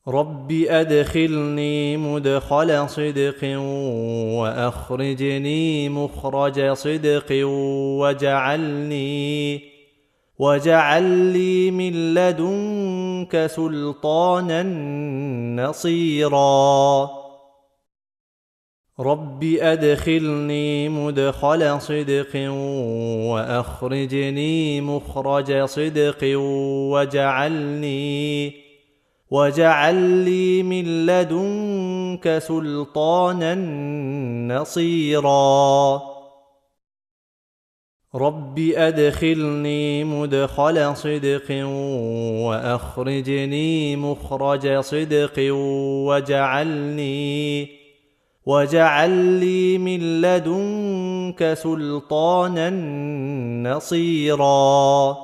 رب أدخلني مدخل صدق وأخرجني مخرج صدق واجعل لي من لدنك سلطانا نصيرا رب أدخلني مدخل صدق وأخرجني مخرج صدق واجعل لي من لدنك سلطانا نصيرا رب أدخلني مدخل صدق وأخرجني مخرج صدق واجعل لي من لدنك سلطانا نصيرا